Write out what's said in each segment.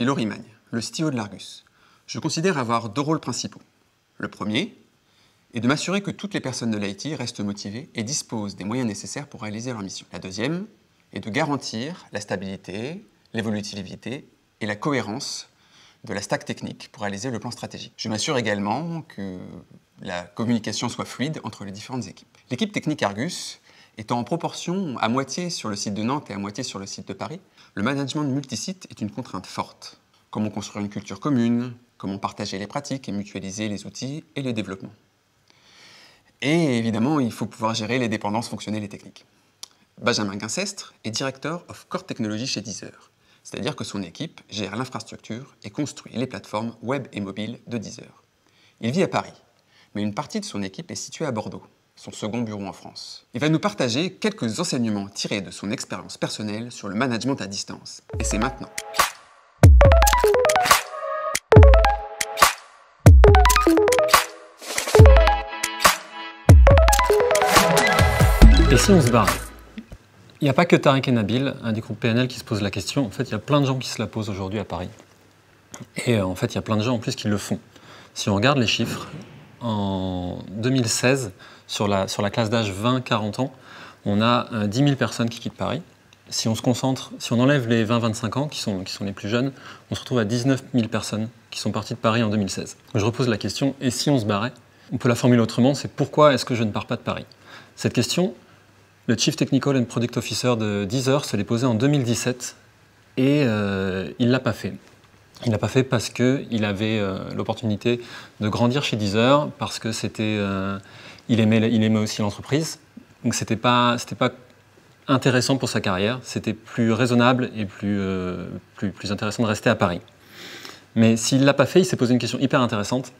suis Laurie Magne, le CTO de l'Argus. Je considère avoir deux rôles principaux. Le premier est de m'assurer que toutes les personnes de l'IT restent motivées et disposent des moyens nécessaires pour réaliser leur mission. La deuxième est de garantir la stabilité, l'évolutivité et la cohérence de la stack technique pour réaliser le plan stratégique. Je m'assure également que la communication soit fluide entre les différentes équipes. L'équipe technique Argus étant en proportion à moitié sur le site de Nantes et à moitié sur le site de Paris, le management multisite est une contrainte forte. Comment construire une culture commune, comment partager les pratiques et mutualiser les outils et les développements. Et évidemment, il faut pouvoir gérer les dépendances fonctionnelles et techniques. Benjamin Guincestre est Director of Core Technology chez Deezer, c'est-à-dire que son équipe gère l'infrastructure et construit les plateformes web et mobiles de Deezer. Il vit à Paris, mais une partie de son équipe est située à Bordeaux, son second bureau en France. Il va nous partager quelques enseignements tirés de son expérience personnelle sur le management à distance. Et c'est maintenant. Et si on se barre? Il n'y a pas que Tariq et Nabil, du groupe PNL, qui se posent la question. En fait, il y a plein de gens qui se la posent aujourd'hui à Paris. Et en fait, il y a plein de gens en plus qui le font. Si on regarde les chiffres, en 2016, sur la classe d'âge 20-40 ans, on a 10 000 personnes qui quittent Paris. Si on se concentre, si on enlève les 20-25 ans, qui sont les plus jeunes, on se retrouve à 19 000 personnes qui sont parties de Paris en 2016. Je repose la question, et si on se barrait? On peut la formuler autrement, c'est pourquoi est-ce que je ne pars pas de Paris? Cette question, le Chief Technical and Product Officer de Deezer se l'est posée en 2017 et il ne l'a pas fait. Il ne l'a pas fait parce qu'il avait l'opportunité de grandir chez Deezer, parce que il aimait aussi l'entreprise. Donc c'était pas intéressant pour sa carrière, c'était plus raisonnable et plus intéressant de rester à Paris. Mais s'il ne l'a pas fait, il s'est posé une question hyper intéressante.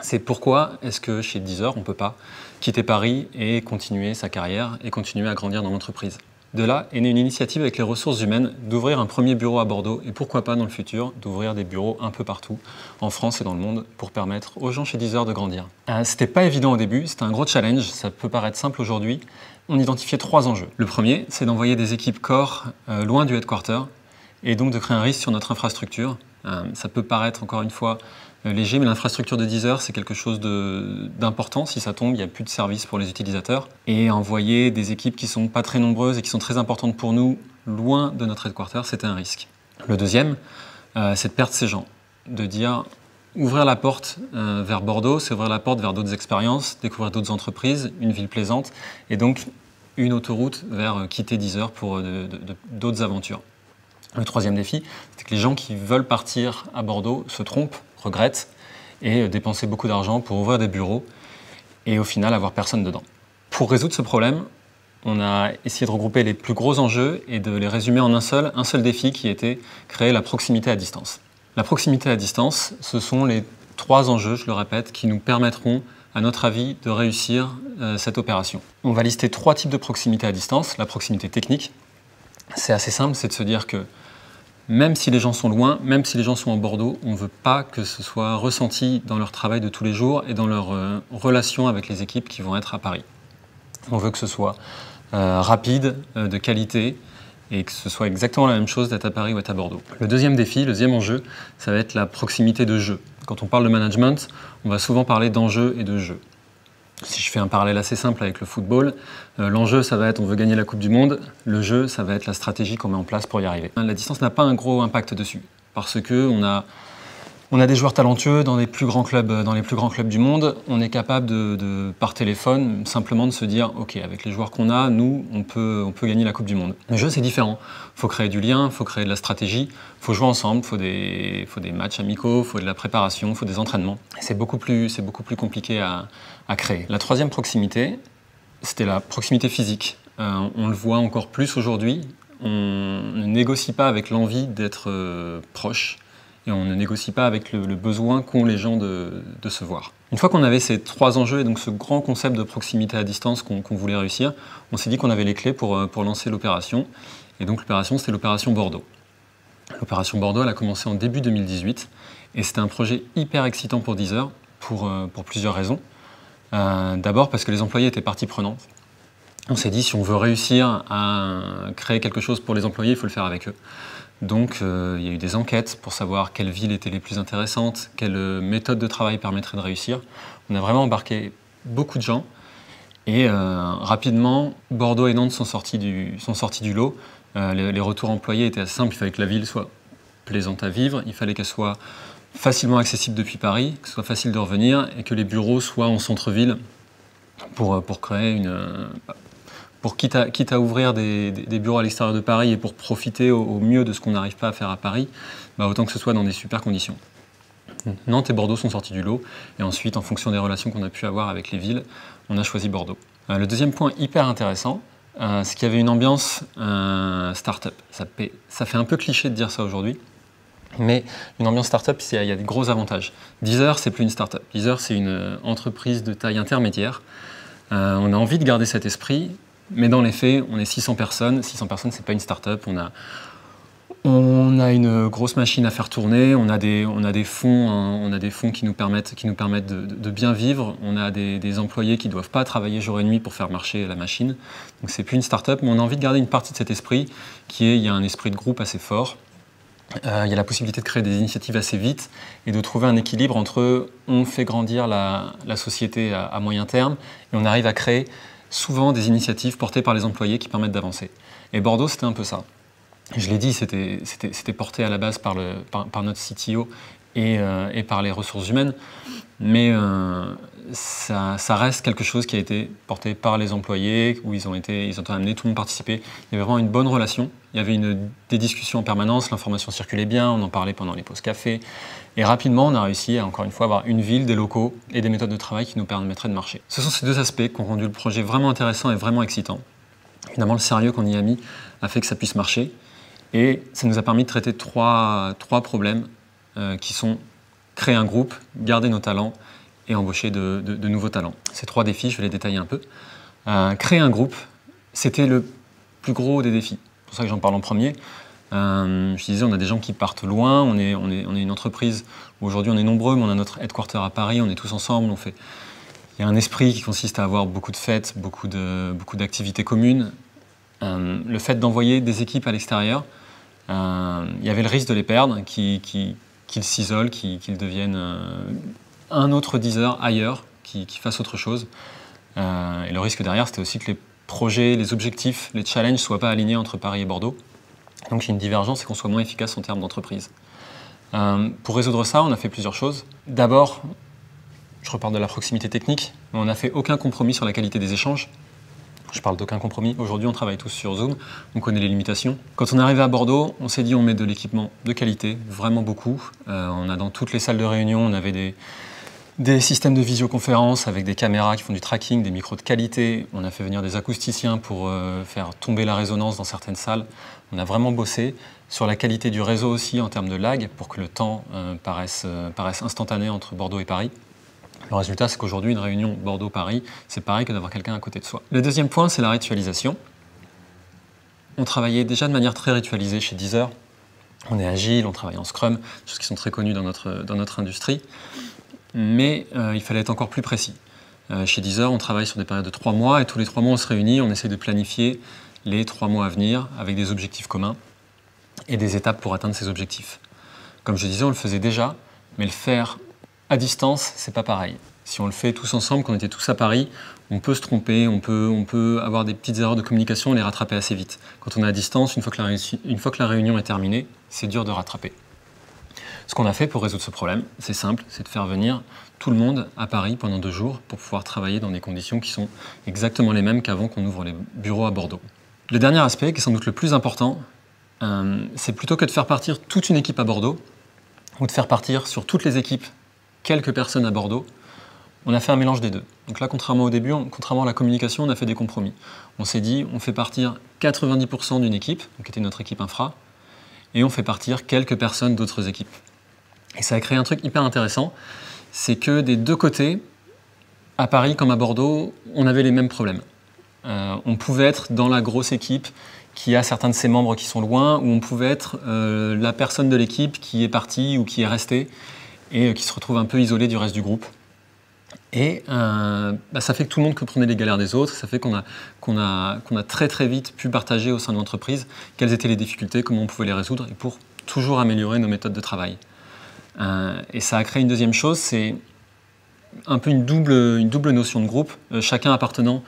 C'est pourquoi est-ce que chez Deezer, on ne peut pas quitter Paris et continuer sa carrière et continuer à grandir dans l'entreprise. De là est née une initiative avec les ressources humaines d'ouvrir un premier bureau à Bordeaux et pourquoi pas dans le futur d'ouvrir des bureaux un peu partout en France et dans le monde pour permettre aux gens chez Deezer de grandir. C'était pas évident au début, c'était un gros challenge, ça peut paraître simple aujourd'hui. On identifiait 3 enjeux. Le premier, c'est d'envoyer des équipes core loin du headquarter et donc de créer un risque sur notre infrastructure. Ça peut paraître encore une fois léger, mais l'infrastructure de Deezer, c'est quelque chose d'important. Si ça tombe, il n'y a plus de service pour les utilisateurs. Et envoyer des équipes qui ne sont pas très nombreuses et qui sont très importantes pour nous, loin de notre headquarter, c'était un risque. Le deuxième, c'est de perdre ces gens. De dire, ouvrir la porte vers Bordeaux, c'est ouvrir la porte vers d'autres expériences, découvrir d'autres entreprises, une ville plaisante, et donc une autoroute vers quitter Deezer pour d'autres aventures. Le troisième défi, c'est que les gens qui veulent partir à Bordeaux se trompent, regrettent et dépenser beaucoup d'argent pour ouvrir des bureaux et au final avoir personne dedans. Pour résoudre ce problème, on a essayé de regrouper les plus gros enjeux et de les résumer en un seul défi qui était créer la proximité à distance. La proximité à distance, ce sont les 3 enjeux, je le répète, qui nous permettront, à notre avis, de réussir cette opération. On va lister 3 types de proximité à distance. La proximité technique, c'est assez simple, c'est de se dire que même si les gens sont loin, même si les gens sont en Bordeaux, on ne veut pas que ce soit ressenti dans leur travail de tous les jours et dans leur relation avec les équipes qui vont être à Paris. On veut que ce soit rapide, de qualité, et que ce soit exactement la même chose d'être à Paris ou d'être à Bordeaux. Le deuxième défi, le deuxième enjeu, ça va être la proximité de jeu. Quand on parle de management, on va souvent parler d'enjeux et de jeu. Si je fais un parallèle assez simple avec le football, l'enjeu, ça va être on veut gagner la Coupe du Monde. Le jeu, ça va être la stratégie qu'on met en place pour y arriver. La distance n'a pas un gros impact dessus, parce qu'on a des joueurs talentueux dans les plus grands clubs du monde. On est capable par téléphone, simplement de se dire « Ok, avec les joueurs qu'on a, nous, on peut gagner la Coupe du Monde ». Le jeu, c'est différent. Il faut créer du lien, il faut créer de la stratégie, il faut jouer ensemble, il faut des matchs amicaux, il faut de la préparation, il faut des entraînements. C'est beaucoup plus compliqué à créer. La troisième proximité, c'était la proximité physique. On le voit encore plus aujourd'hui. On ne négocie pas avec l'envie d'être proche. Et on ne négocie pas avec le besoin qu'ont les gens de se voir. Une fois qu'on avait ces 3 enjeux et donc ce grand concept de proximité à distance qu'on voulait réussir, on s'est dit qu'on avait les clés pour lancer l'opération. Et donc l'opération, c'était l'opération Bordeaux. L'opération Bordeaux, elle a commencé en début 2018 et c'était un projet hyper excitant pour Deezer pour plusieurs raisons. D'abord parce que les employés étaient partie prenante. On s'est dit, si on veut réussir à créer quelque chose pour les employés, il faut le faire avec eux. Donc il y a eu des enquêtes pour savoir quelles villes étaient les plus intéressantes, quelle méthode de travail permettrait de réussir. On a vraiment embarqué beaucoup de gens. Et rapidement, Bordeaux et Nantes sont sortis du lot. Les retours employés étaient assez simples. Il fallait que la ville soit plaisante à vivre, il fallait qu'elle soit facilement accessible depuis Paris, que ce soit facile de revenir et que les bureaux soient en centre-ville pour créer quitte à ouvrir des bureaux à l'extérieur de Paris et pour profiter au mieux de ce qu'on n'arrive pas à faire à Paris, autant que ce soit dans des super conditions. Nantes et Bordeaux sont sortis du lot et ensuite, en fonction des relations qu'on a pu avoir avec les villes, on a choisi Bordeaux. Le deuxième point hyper intéressant, c'est qu'il y avait une ambiance start-up. Ça fait un peu cliché de dire ça aujourd'hui, mais une ambiance start-up, il y a des gros avantages. Deezer, c'est plus une start-up. Deezer, c'est une entreprise de taille intermédiaire. On a envie de garder cet esprit, mais dans les faits, on est 600 personnes. 600 personnes, c'est pas une start-up. On a une grosse machine à faire tourner, on a des fonds qui nous permettent de bien vivre, on a des employés qui ne doivent pas travailler jour et nuit pour faire marcher la machine. Donc c'est plus une start-up, mais on a envie de garder une partie de cet esprit il y a un esprit de groupe assez fort. Il y a la possibilité de créer des initiatives assez vite et de trouver un équilibre entre on fait grandir la société à moyen terme et on arrive à créer souvent des initiatives portées par les employés qui permettent d'avancer. Et Bordeaux, c'était un peu ça. Je l'ai dit, c'était porté à la base par notre CTO et par les ressources humaines, mais ça reste quelque chose qui a été porté par les employés, où ils ont amené, tout le monde participé. Il y avait vraiment une bonne relation, il y avait des discussions en permanence, l'information circulait bien, on en parlait pendant les pauses café, et rapidement on a réussi à, encore une fois, avoir une ville, des locaux et des méthodes de travail qui nous permettraient de marcher. Ce sont ces deux aspects qui ont rendu le projet vraiment intéressant et vraiment excitant. Évidemment, le sérieux qu'on y a mis a fait que ça puisse marcher. Et ça nous a permis de traiter trois problèmes qui sont créer un groupe, garder nos talents et embaucher de nouveaux talents. Ces trois défis, je vais les détailler un peu. Créer un groupe, c'était le plus gros des défis. C'est pour ça que j'en parle en premier. Je disais, on a des gens qui partent loin, on est une entreprise où aujourd'hui on est nombreux, mais on a notre headquarter à Paris, on est tous ensemble, il y a un esprit qui consiste à avoir beaucoup de fêtes, beaucoup d'activités communes. Le fait d'envoyer des équipes à l'extérieur, il y avait le risque de les perdre, qu'ils s'isolent, qu'ils deviennent un autre Deezer ailleurs, qu'ils fassent autre chose. Et le risque derrière, c'était aussi que les projets, les objectifs, les challenges ne soient pas alignés entre Paris et Bordeaux. Donc il y a une divergence et qu'on soit moins efficace en termes d'entreprise. Pour résoudre ça, on a fait plusieurs choses. D'abord, je reparle de la proximité technique, mais on n'a fait aucun compromis sur la qualité des échanges. Je parle d'aucun compromis. Aujourd'hui, on travaille tous sur Zoom, on connaît les limitations. Quand on est arrivé à Bordeaux, on s'est dit on met de l'équipement de qualité, vraiment beaucoup. On a dans toutes les salles de réunion, on avait des systèmes de visioconférence avec des caméras qui font du tracking, des micros de qualité. On a fait venir des acousticiens pour faire tomber la résonance dans certaines salles. On a vraiment bossé sur la qualité du réseau aussi en termes de lag pour que le temps paraisse instantané entre Bordeaux et Paris. Le résultat, c'est qu'aujourd'hui, une réunion Bordeaux-Paris, c'est pareil que d'avoir quelqu'un à côté de soi. Le deuxième point, c'est la ritualisation. On travaillait déjà de manière très ritualisée chez Deezer. On est agile, on travaille en Scrum, des choses qui sont très connues dans notre industrie. Mais il fallait être encore plus précis. Chez Deezer, on travaille sur des périodes de 3 mois et tous les 3 mois, on se réunit, on essaie de planifier les 3 mois à venir avec des objectifs communs et des étapes pour atteindre ces objectifs. Comme je disais, on le faisait déjà, mais le faire à distance, c'est pas pareil. Si on le fait tous ensemble, quand on était tous à Paris, on peut se tromper, on peut avoir des petites erreurs de communication et les rattraper assez vite. Quand on est à distance, une fois que la réunion est terminée, c'est dur de rattraper. Ce qu'on a fait pour résoudre ce problème, c'est simple, c'est de faire venir tout le monde à Paris pendant 2 jours pour pouvoir travailler dans des conditions qui sont exactement les mêmes qu'avant qu'on ouvre les bureaux à Bordeaux. Le dernier aspect, qui est sans doute le plus important, c'est plutôt que de faire partir toute une équipe à Bordeaux, ou de faire partir sur toutes les équipes quelques personnes à Bordeaux, on a fait un mélange des deux. Donc là, contrairement au début, contrairement à la communication, on a fait des compromis. On s'est dit, on fait partir 90% d'une équipe, qui était notre équipe infra, et on fait partir quelques personnes d'autres équipes. Et ça a créé un truc hyper intéressant, c'est que des deux côtés, à Paris comme à Bordeaux, on avait les mêmes problèmes. On pouvait être dans la grosse équipe qui a certains de ses membres qui sont loin, ou on pouvait être la personne de l'équipe qui est partie ou qui est restée, et qui se retrouve un peu isolé du reste du groupe. Et ça fait que tout le monde comprenait les galères des autres, ça fait qu'on a très très vite pu partager au sein de l'entreprise quelles étaient les difficultés, comment on pouvait les résoudre, et pour toujours améliorer nos méthodes de travail. Et ça a créé une deuxième chose, c'est un peu une double notion de groupe, chacun appartenant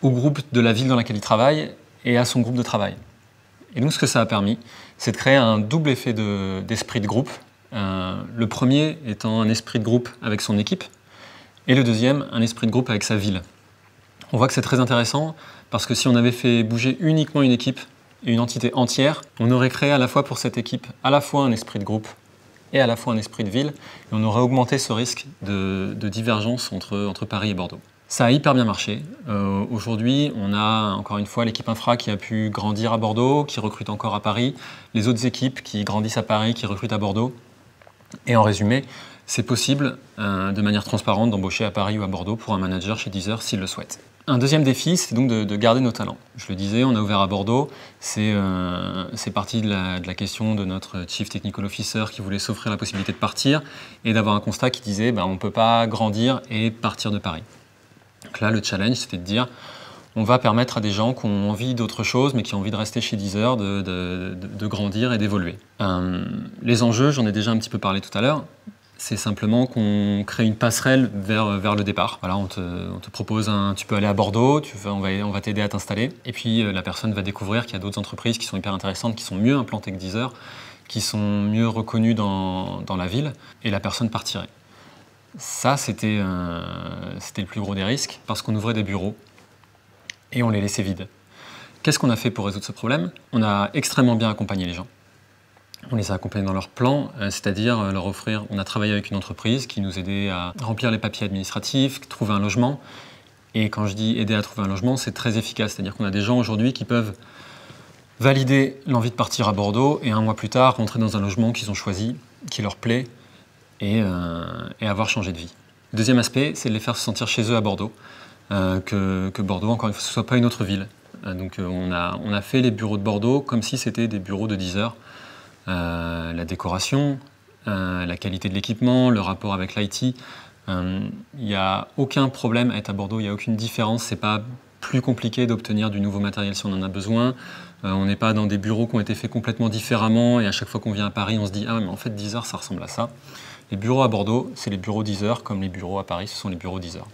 au groupe de la ville dans laquelle il travaille et à son groupe de travail. Et donc ce que ça a permis, c'est de créer un double effet d'esprit de groupe. Le premier étant un esprit de groupe avec son équipe, et le deuxième, un esprit de groupe avec sa ville. On voit que c'est très intéressant, parce que si on avait fait bouger uniquement une équipe et une entité entière, on aurait créé à la fois pour cette équipe, à la fois un esprit de groupe et à la fois un esprit de ville, et on aurait augmenté ce risque de divergence entre Paris et Bordeaux. Ça a hyper bien marché. Aujourd'hui, on a encore une fois l'équipe infra qui a pu grandir à Bordeaux, qui recrute encore à Paris, les autres équipes qui grandissent à Paris, qui recrutent à Bordeaux. Et en résumé, c'est possible de manière transparente d'embaucher à Paris ou à Bordeaux pour un manager chez Deezer s'il le souhaite. Un deuxième défi, c'est donc de garder nos talents. Je le disais, on a ouvert à Bordeaux, c'est parti de la question de notre Chief Technical Officer qui voulait s'offrir la possibilité de partir et d'avoir un constat qui disait on ne peut pas grandir et partir de Paris. Donc là, le challenge, c'était de dire on va permettre à des gens qui ont envie d'autre chose, mais qui ont envie de rester chez Deezer, de grandir et d'évoluer. Les enjeux, j'en ai déjà un petit peu parlé tout à l'heure, c'est simplement qu'on crée une passerelle vers le départ. Voilà, on te propose tu peux aller à Bordeaux, on va t'aider à t'installer, et puis la personne va découvrir qu'il y a d'autres entreprises qui sont hyper intéressantes, qui sont mieux implantées que Deezer, qui sont mieux reconnues dans la ville, et la personne partirait. Ça, c'était le plus gros des risques, parce qu'on ouvrait des bureaux, et on les laissait vides. Qu'est-ce qu'on a fait pour résoudre ce problème? On a extrêmement bien accompagné les gens. On les a accompagnés dans leur plan, c'est-à-dire leur offrir... On a travaillé avec une entreprise qui nous aidait à remplir les papiers administratifs, trouver un logement. Et quand je dis aider à trouver un logement, c'est très efficace. C'est-à-dire qu'on a des gens aujourd'hui qui peuvent valider l'envie de partir à Bordeaux et un mois plus tard rentrer dans un logement qu'ils ont choisi, qui leur plaît et avoir changé de vie. Le deuxième aspect, c'est de les faire se sentir chez eux à Bordeaux. Que Bordeaux, encore une fois, ce ne soit pas une autre ville. Donc on a fait les bureaux de Bordeaux comme si c'était des bureaux de Deezer. La décoration, la qualité de l'équipement, le rapport avec l'IT. Il n'y a aucun problème à être à Bordeaux, il n'y a aucune différence. Ce n'est pas plus compliqué d'obtenir du nouveau matériel si on en a besoin. On n'est pas dans des bureaux qui ont été faits complètement différemment et à chaque fois qu'on vient à Paris, on se dit « Ah, mais en fait, Deezer, ça ressemble à ça ». Les bureaux à Bordeaux, c'est les bureaux Deezer, comme les bureaux à Paris, ce sont les bureaux Deezer.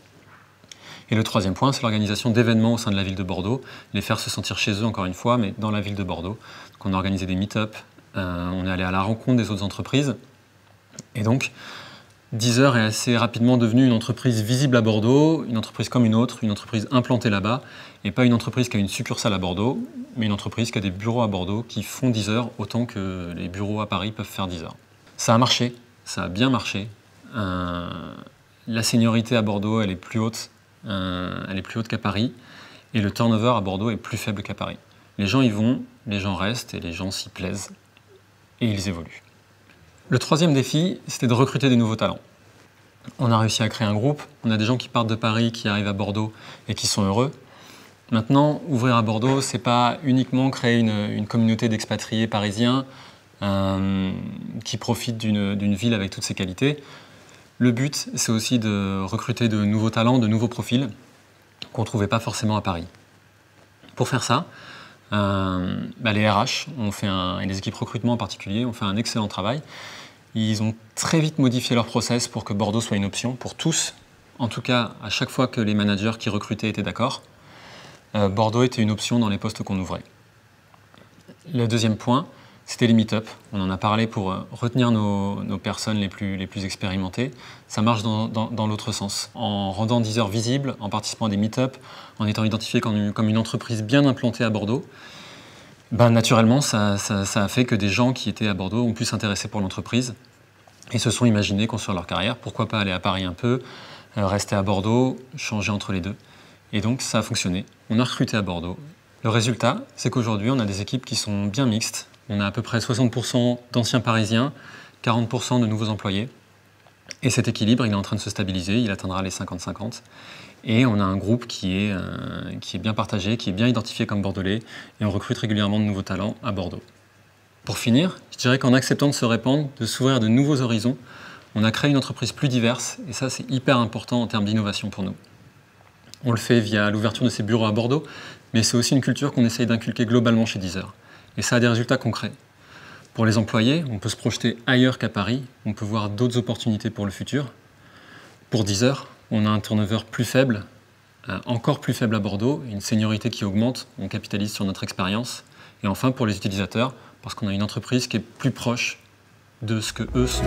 Et le troisième point, c'est l'organisation d'événements au sein de la ville de Bordeaux, les faire se sentir chez eux, encore une fois, mais dans la ville de Bordeaux. Donc on a organisé des meet-up, on est allé à la rencontre des autres entreprises. Et donc, Deezer est assez rapidement devenue une entreprise visible à Bordeaux, une entreprise comme une autre, une entreprise implantée là-bas, et pas une entreprise qui a une succursale à Bordeaux, mais une entreprise qui a des bureaux à Bordeaux qui font Deezer autant que les bureaux à Paris peuvent faire Deezer. Ça a marché, ça a bien marché. La seniorité à Bordeaux, elle est plus haute qu'à Paris, et le turnover à Bordeaux est plus faible qu'à Paris. Les gens y vont, les gens restent, et les gens s'y plaisent, et ils évoluent. Le troisième défi, c'était de recruter des nouveaux talents. On a réussi à créer un groupe, on a des gens qui partent de Paris, qui arrivent à Bordeaux, et qui sont heureux. Maintenant, ouvrir à Bordeaux, c'est pas uniquement créer une communauté d'expatriés parisiens qui profitent d'une ville avec toutes ses qualités. Le but, c'est aussi de recruter de nouveaux talents, de nouveaux profils qu'on ne trouvait pas forcément à Paris. Pour faire ça, les RH et les équipes recrutement en particulier ont fait un excellent travail. Ils ont très vite modifié leur process pour que Bordeaux soit une option pour tous. En tout cas, à chaque fois que les managers qui recrutaient étaient d'accord, Bordeaux était une option dans les postes qu'on ouvrait. Le deuxième point, c'était les meet-up. On en a parlé pour retenir nos personnes les plus expérimentées. Ça marche dans l'autre sens. En rendant Deezer visible, en participant à des meet-up, en étant identifié comme une entreprise bien implantée à Bordeaux, naturellement, ça a fait que des gens qui étaient à Bordeaux ont pu s'intéresser pour l'entreprise et se sont imaginés construire leur carrière. Pourquoi pas aller à Paris un peu, rester à Bordeaux, changer entre les deux. Et donc, ça a fonctionné. On a recruté à Bordeaux. Le résultat, c'est qu'aujourd'hui, on a des équipes qui sont bien mixtes. On a à peu près 60% d'anciens Parisiens, 40% de nouveaux employés. Et cet équilibre, il est en train de se stabiliser, il atteindra les 50-50. Et on a un groupe qui est bien partagé, qui est bien identifié comme bordelais, et on recrute régulièrement de nouveaux talents à Bordeaux. Pour finir, je dirais qu'en acceptant de se répandre, de s'ouvrir de nouveaux horizons, On a créé une entreprise plus diverse, et ça c'est hyper important en termes d'innovation pour nous. On le fait via l'ouverture de ces bureaux à Bordeaux, mais c'est aussi une culture qu'on essaye d'inculquer globalement chez Deezer. Et ça a des résultats concrets. Pour les employés, on peut se projeter ailleurs qu'à Paris, on peut voir d'autres opportunités pour le futur. Pour Deezer, on a un turnover plus faible, encore plus faible à Bordeaux, une seniorité qui augmente, on capitalise sur notre expérience. Et enfin pour les utilisateurs, parce qu'on a une entreprise qui est plus proche de ce que eux sont.